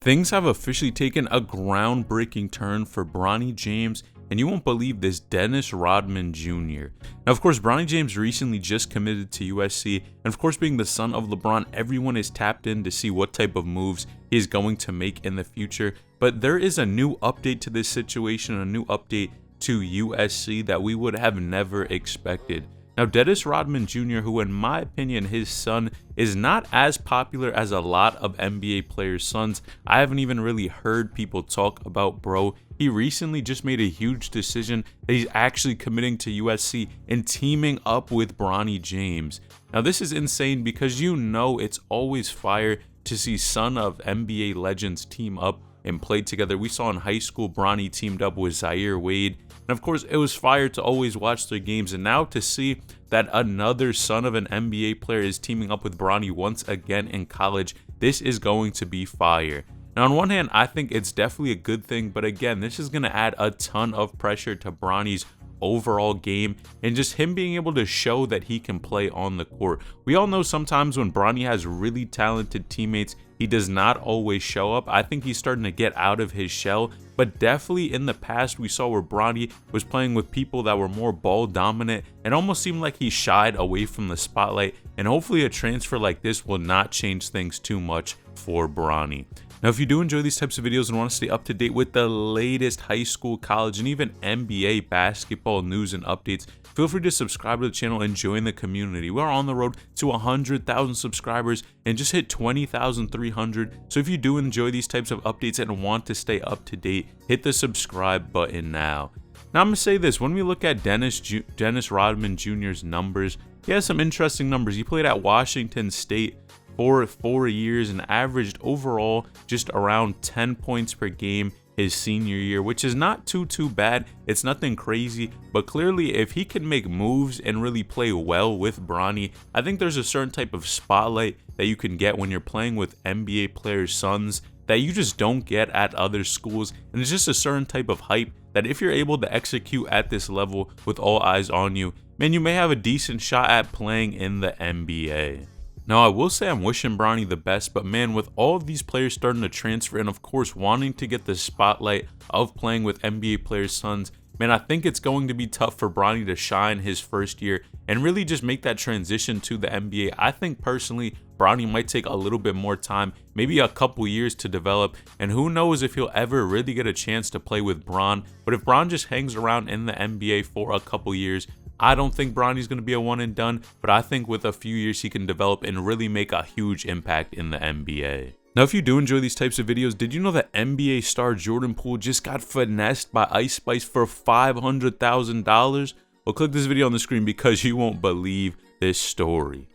Things have officially taken a groundbreaking turn for Bronny James, and you won't believe this, Dennis Rodman Jr. Now, of course, Bronny James recently just committed to USC, and of course, being the son of LeBron, everyone is tapped in to see what type of moves he is going to make in the future. But there is a new update to this situation, a new update to USC that we would have never expected. Now, Dennis Rodman Jr., who in my opinion, his son is not as popular as a lot of NBA players' sons. I haven't even really heard people talk about bro. He recently just made a huge decision that he's actually committing to USC and teaming up with Bronny James. Now, this is insane because you know it's always fire to see son of NBA legends team up and play together. We saw in high school Bronny teamed up with Zaire Wade, and of course it was fire to always watch their games, and now to see that another son of an NBA player is teaming up with Bronny once again in college, this is going to be fire. Now, on one hand, I think it's definitely a good thing, but again, this is going to add a ton of pressure to Bronny's overall game and just him being able to show that he can play on the court. We all know sometimes when Bronny has really talented teammates, he does not always show up. I think he's starting to get out of his shell, but definitely in the past we saw where Bronny was playing with people that were more ball dominant and almost seemed like he shied away from the spotlight, and hopefully a transfer like this will not change things too much for Bronny. Now, if you do enjoy these types of videos and want to stay up to date with the latest high school, college, and even NBA basketball news and updates, feel free to subscribe to the channel and join the community. We are on the road to 100,000 subscribers and just hit 20,300. So if you do enjoy these types of updates and want to stay up to date, hit the subscribe button now. Now, I'm going to say this. When we look at Dennis Rodman Jr.'s numbers, he has some interesting numbers. He played at Washington State for 4 years and averaged overall just around 10 points per game his senior year, which is not too bad. It's nothing crazy, but clearly if he can make moves and really play well with Bronny, I think there's a certain type of spotlight that you can get when you're playing with NBA players' sons that you just don't get at other schools, and it's just a certain type of hype that if you're able to execute at this level with all eyes on you, man, you may have a decent shot at playing in the NBA. Now, I will say I'm wishing Bronny the best, but man, with all of these players starting to transfer and of course wanting to get the spotlight of playing with NBA players' sons, man, I think it's going to be tough for Bronny to shine his first year and really just make that transition to the NBA. I think personally, Bronny might take a little bit more time, maybe a couple years to develop, and who knows if he'll ever really get a chance to play with Bron. But if Bron just hangs around in the NBA for a couple years, I don't think Bronny's going to be a one and done, but I think with a few years he can develop and really make a huge impact in the NBA. Now, if you do enjoy these types of videos, did you know that NBA star Jordan Poole just got finessed by Ice Spice for $500,000? Well, click this video on the screen because you won't believe this story.